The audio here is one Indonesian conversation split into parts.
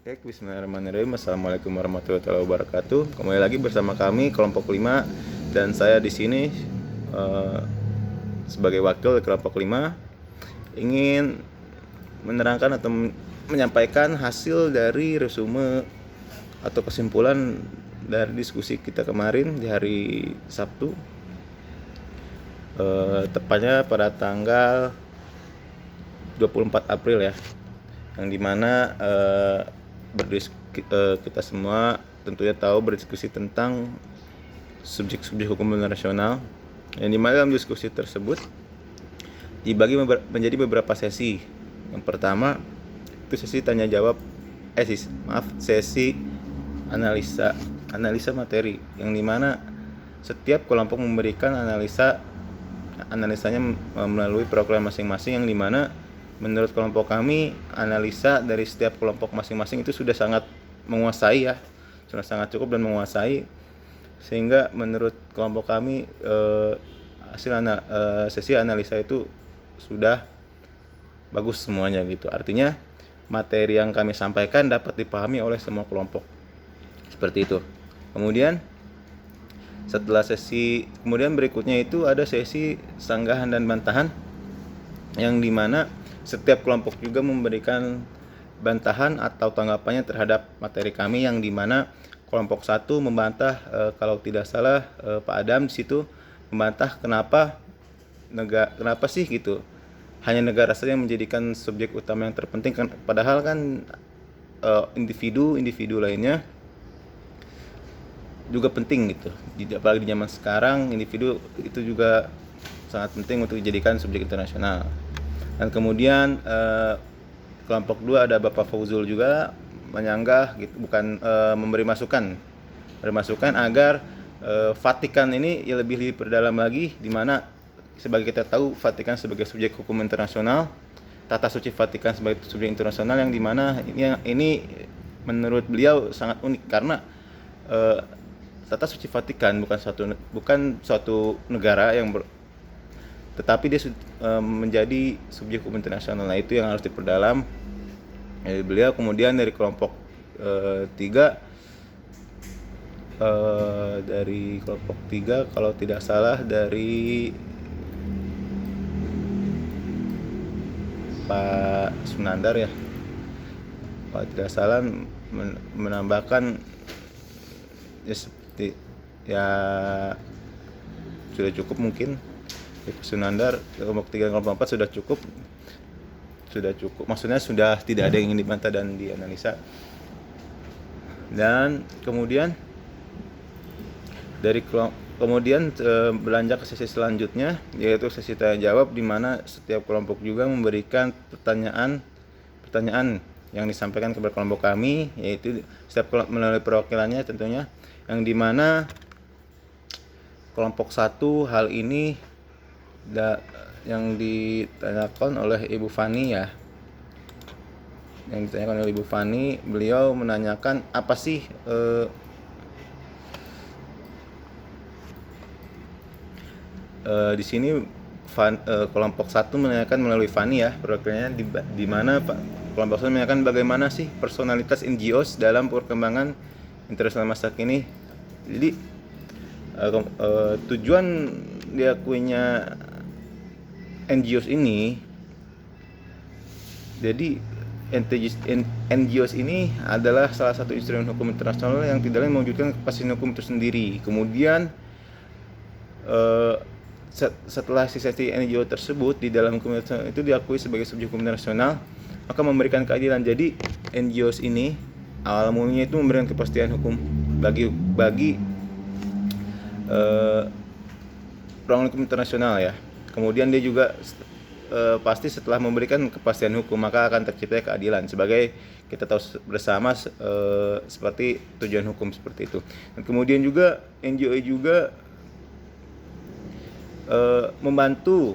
Oke, bismillahirrahmanirrahim. Assalamualaikum warahmatullahi wabarakatuh. Kembali lagi bersama kami kelompok 5 dan saya di sini eh, sebagai wakil kelompok 5 ingin menerangkan atau menyampaikan hasil dari resume atau kesimpulan dari diskusi kita kemarin di hari Sabtu, tepatnya pada tanggal 24 April ya, yang dimana kita semua tentunya tahu berdiskusi tentang subjek-subjek hukum internasional, yang dimana dalam diskusi tersebut dibagi menjadi beberapa sesi. Yang pertama itu sesi tanya jawab, sesi analisa materi, yang dimana setiap kelompok memberikan analisanya melalui program masing-masing, yang dimana menurut kelompok kami analisa dari setiap kelompok masing-masing itu sudah sangat menguasai ya, sudah sangat cukup dan menguasai, sehingga menurut kelompok kami sesi analisa itu sudah bagus semuanya gitu. Artinya materi yang kami sampaikan dapat dipahami oleh semua kelompok, seperti itu. Kemudian berikutnya itu ada sesi sanggahan dan bantahan, yang dimana setiap kelompok juga memberikan bantahan atau tanggapannya terhadap materi kami, yang dimana kelompok 1 membantah, kalau tidak salah Pak Adam di situ membantah kenapa sih gitu hanya negara saja yang menjadikan subjek utama yang terpenting, kan padahal kan individu lainnya juga penting gitu. Apalagi di zaman sekarang individu itu juga sangat penting untuk dijadikan subjek internasional. Dan kemudian kelompok 2 ada Bapak Fauzul juga menyanggah gitu, bukan memberi masukan agar Vatikan ini ya lebih diperdalam lagi, di mana sebagai kita tahu Vatikan sebagai subjek hukum internasional, tata suci Vatikan sebagai subjek internasional, yang dimana ini menurut beliau sangat unik karena tata suci Vatikan bukan suatu negara tetapi dia menjadi subjek hukum internasional. Nah, itu yang harus diperdalam dari beliau. Kemudian dari kelompok 3 kalau tidak salah dari Pak Sunandar ya, kalau tidak salah menambahkan ya seperti ya sudah cukup mungkin. Pak Sunandar kelompok 3 dan kelompok 4 sudah cukup, maksudnya sudah tidak ada yang ingin dibantah dan dianalisa. Dan kemudian belanjak ke sesi selanjutnya, yaitu sesi tanya jawab, di mana setiap kelompok juga memberikan pertanyaan yang disampaikan kepada kelompok kami, yaitu setiap kelompok melalui perwakilannya tentunya, yang dimana kelompok 1 hal ini yang ditanyakan oleh Ibu Fani ya. Beliau menanyakan apa sih di sini kelompok 1 menanyakan melalui Fani ya, perwakilannya, di mana Pak kelompok 1 menanyakan bagaimana sih personalitas NGOs dalam perkembangan internasional masa kini. Jadi tujuan diakuinya NGOs ini, jadi NGOs ini adalah salah satu instrumen hukum internasional yang tidak lain mewujudkan kepastian hukum itu sendiri. Kemudian setelah sesi NGO tersebut di dalam hukum internasional itu diakui sebagai subjek hukum internasional, maka memberikan keadilan. Jadi NGOs ini awal mulanya itu memberikan kepastian hukum bagi ruang hukum internasional ya. Kemudian dia juga pasti setelah memberikan kepastian hukum maka akan tercipta keadilan, sebagai kita tahu bersama seperti tujuan hukum seperti itu. Dan kemudian juga NGO juga membantu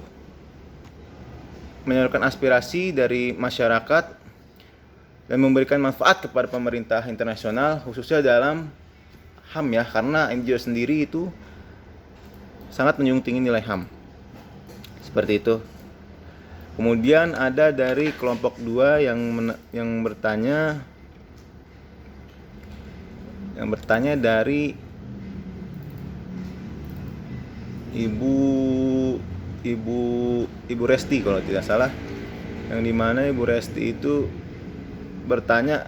menyalurkan aspirasi dari masyarakat dan memberikan manfaat kepada pemerintah internasional, khususnya dalam HAM ya, karena NGO sendiri itu sangat menjunjung tinggi nilai HAM. Seperti itu. Kemudian ada dari kelompok 2 yang bertanya yang bertanya dari Ibu Ibu Ibu Resti kalau tidak salah, yang dimana Ibu Resti itu bertanya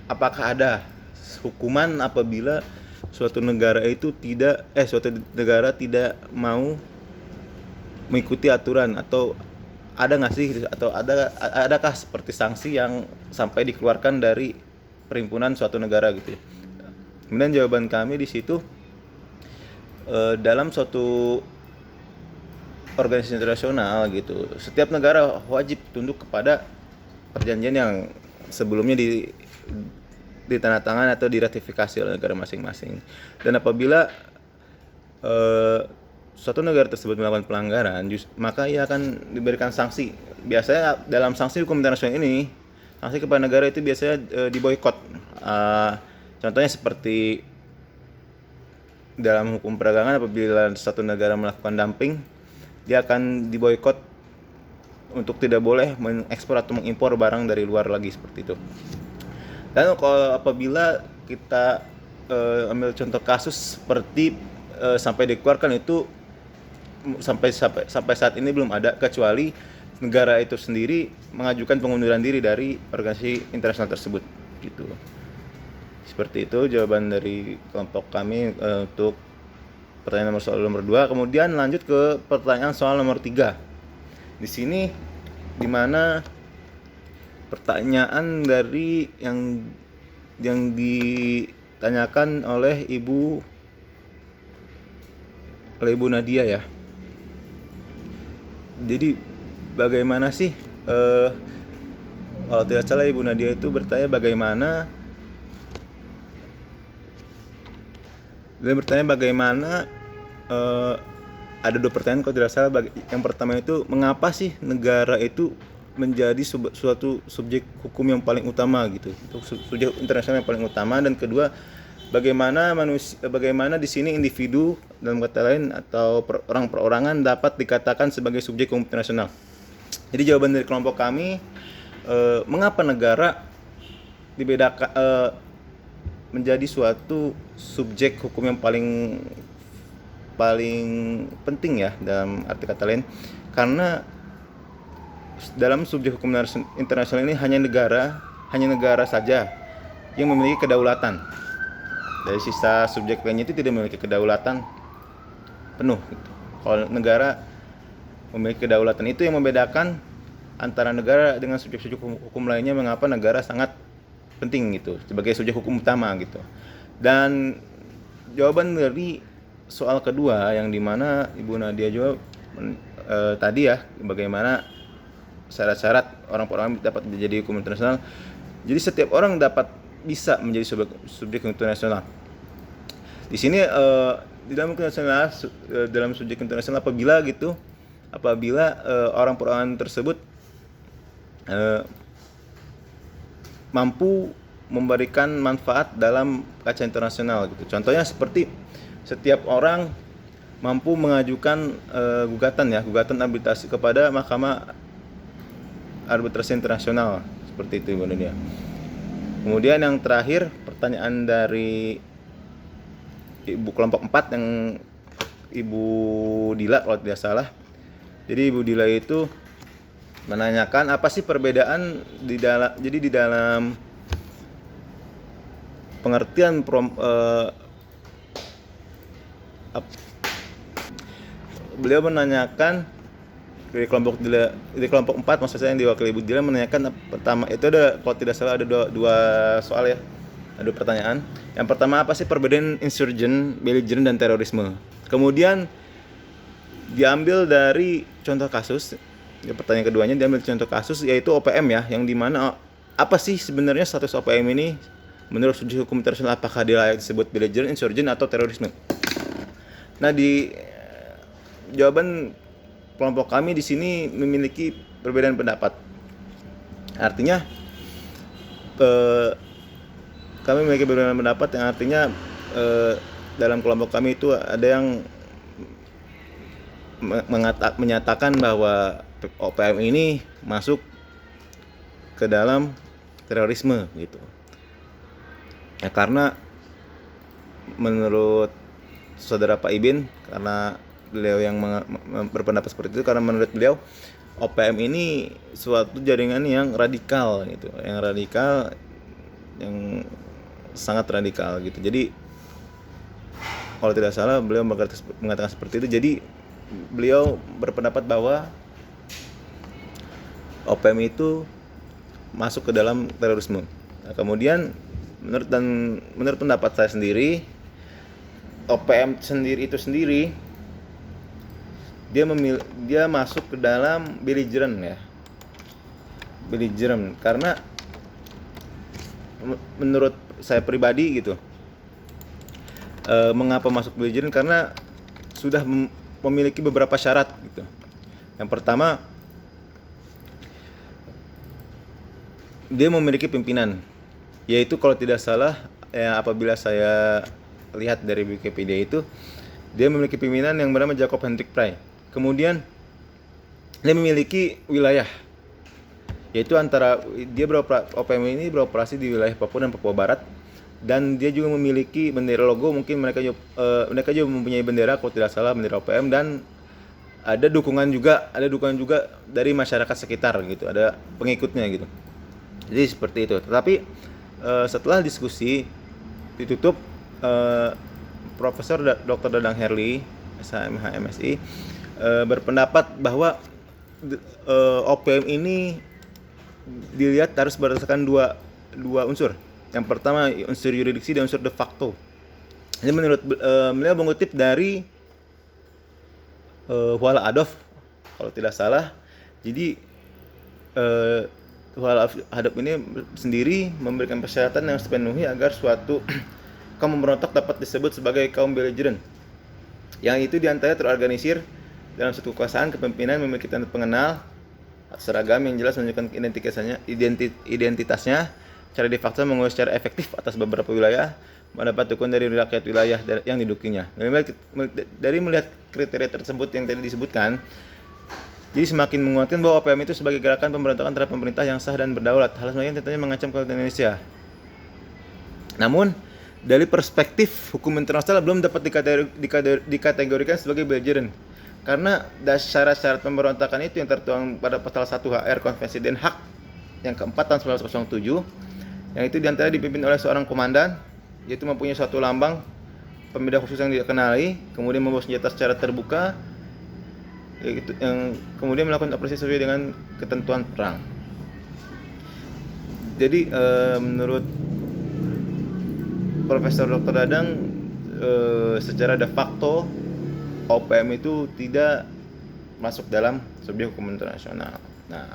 apakah ada hukuman apabila suatu negara tidak mau mengikuti aturan, atau ada nggak sih, atau adakah seperti sanksi yang sampai dikeluarkan dari perhimpunan suatu negara gitu ya. Kemudian jawaban kami di situ, dalam suatu organisasi internasional gitu, setiap negara wajib tunduk kepada perjanjian yang sebelumnya ditandatangani atau diratifikasi oleh negara masing-masing. Dan apabila suatu negara tersebut melakukan pelanggaran, maka ia akan diberikan sanksi. Biasanya dalam sanksi hukum internasional ini, sanksi kepada negara itu biasanya diboikot. Contohnya seperti dalam hukum perdagangan, apabila satu negara melakukan dumping, dia akan diboikot untuk tidak boleh mengekspor atau mengimpor barang dari luar lagi, seperti itu. Dan kalau apabila kita ambil contoh kasus seperti sampai dikeluarkan itu, sampai saat ini belum ada, kecuali negara itu sendiri mengajukan pengunduran diri dari organisasi internasional tersebut gitu. Seperti itu jawaban dari kelompok kami untuk pertanyaan nomor 2. Kemudian lanjut ke pertanyaan soal nomor 3. Di sini dimana pertanyaan dari yang ditanyakan oleh Ibu Nadia ya. Jadi bagaimana sih, kalau tidak salah Ibu Nadia itu bertanya bagaimana ada 2 pertanyaan kalau tidak salah. Yang pertama itu, mengapa sih negara itu menjadi suatu subjek hukum yang paling utama gitu, subjek internasional yang paling utama. Dan kedua, bagaimana di sini individu, dalam kata lain, atau perorangan dapat dikatakan sebagai subjek hukum internasional. Jadi jawaban dari kelompok kami, mengapa negara dibedakan menjadi suatu subjek hukum yang paling penting ya, dalam arti kata lain, karena dalam subjek hukum internasional ini hanya negara saja yang memiliki kedaulatan. Dari sisa subjek lainnya itu tidak memiliki kedaulatan penuh gitu. Kalau negara memiliki kedaulatan, itu yang membedakan antara negara dengan subjek-subjek hukum lainnya, mengapa negara sangat penting gitu sebagai subjek hukum utama gitu. Dan jawaban dari soal kedua, yang dimana Ibu Nadia jawab tadi ya, bagaimana syarat-syarat orang per orang dapat menjadi hukum internasional. Jadi setiap orang bisa menjadi subjek internasional. Di sini di dalam internasional, dalam subjek internasional, apabila orang perorangan tersebut mampu memberikan manfaat dalam kaca internasional gitu. Contohnya seperti setiap orang mampu mengajukan gugatan arbitrasi kepada Mahkamah Arbitrasi Internasional, seperti itu Ibu Nadia. Kemudian yang terakhir, pertanyaan dari Ibu kelompok 4, yang Ibu Dila kalau tidak salah. Jadi Ibu Dila itu menanyakan apa sih perbedaan di dalam pengertian beliau menanyakan di kelompok 4, maksud saya yang diwakili Ibu Dila, menanyakan pertama itu ada, kalau tidak salah ada dua soal ya, ada 2 pertanyaan. Yang pertama, apa sih perbedaan insurgen, belligerent, dan terorisme? Kemudian diambil dari contoh kasus. Pertanyaan keduanya diambil contoh kasus, yaitu OPM ya, yang dimana apa sih sebenarnya status OPM ini menurut subjek hukum internasional, apakah dia layak disebut belligerent, insurgen, atau terorisme? Nah, di jawaban kelompok kami di sini memiliki perbedaan pendapat. Artinya kami memiliki perbedaan pendapat, yang artinya dalam kelompok kami itu ada yang menyatakan bahwa OPM ini masuk ke dalam terorisme gitu. Ya, karena menurut saudara Pak Ibin, karena beliau yang berpendapat seperti itu, karena menurut beliau OPM ini suatu jaringan yang radikal gitu, yang sangat radikal gitu. Jadi kalau tidak salah beliau mengatakan seperti itu. Jadi beliau berpendapat bahwa OPM itu masuk ke dalam terorisme. Nah, kemudian menurut pendapat saya sendiri, OPM itu sendiri dia masuk ke dalam belligerent ya. Belligerent karena menurut saya pribadi gitu. Mengapa masuk belligerent? Karena sudah memiliki beberapa syarat gitu. Yang pertama, dia memiliki pimpinan, yaitu kalau tidak salah apabila saya lihat dari Wikipedia itu, dia memiliki pimpinan yang bernama Jacob Hendrik Pry. Kemudian dia memiliki wilayah, yaitu OPM ini beroperasi di wilayah Papua dan Papua Barat, dan dia juga memiliki bendera logo. Mungkin mereka juga mempunyai bendera, kalau tidak salah bendera OPM, dan ada dukungan juga dari masyarakat sekitar gitu, ada pengikutnya gitu. Jadi seperti itu. Tetapi setelah diskusi ditutup, Profesor Dr. Dadang Herli, SHMH MSI, berpendapat bahwa OPM ini dilihat harus berdasarkan dua unsur. Yang pertama unsur yuridiksi dan unsur de facto. Jadi menurut beliau mengutip dari Huala Adolf kalau tidak salah. Jadi Huala Adolf ini sendiri memberikan persyaratan yang harus dipenuhi agar suatu kaum pemberontak dapat disebut sebagai kaum belligerent, yang itu diantaranya terorganisir dalam suatu kekuasaan, kepemimpinan, memiliki tanda pengenal seragam yang jelas menunjukkan identitasnya, cara de facto mengurus secara efektif atas beberapa wilayah, mendapat dukungan dari rakyat wilayah yang didudukinya. Dari melihat kriteria tersebut yang tadi disebutkan, jadi semakin menguatkan bahwa OPM itu sebagai gerakan pemberontakan terhadap pemerintah yang sah dan berdaulat. Hal semacam tentunya mengancam kedaulatan Indonesia. Namun dari perspektif hukum internasional belum dapat dikategorikan sebagai belligerent, karena syarat-syarat pemberontakan itu yang tertuang pada pasal 1 HR Konvensi Den Haag yang keempat tahun 1907, yang itu diantara dipimpin oleh seorang komandan, yaitu mempunyai suatu lambang pembeda khusus yang dikenali, kemudian membawa senjata secara terbuka, yang kemudian melakukan operasi sesuai dengan ketentuan perang. Jadi menurut Profesor Dr. Dadang, secara de facto OPM itu tidak masuk dalam subjek hukum internasional. Nah,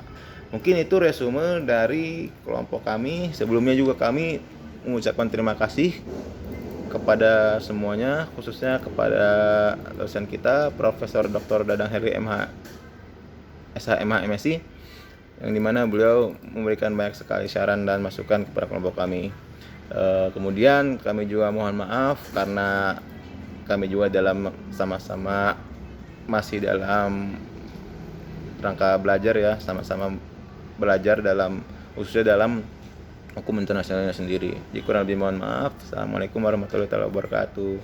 mungkin itu resume dari kelompok kami. Sebelumnya juga kami mengucapkan terima kasih kepada semuanya, khususnya kepada dosen kita Profesor Dr. Dadang Herli SHMH MSI, yang dimana beliau memberikan banyak sekali saran dan masukan kepada kelompok kami. Kemudian kami juga mohon maaf karena kami juga sama-sama masih dalam rangka belajar ya, sama-sama belajar khususnya dalam hukum internasionalnya sendiri. Jadi kurang lebih mohon maaf. Assalamualaikum warahmatullahi wabarakatuh.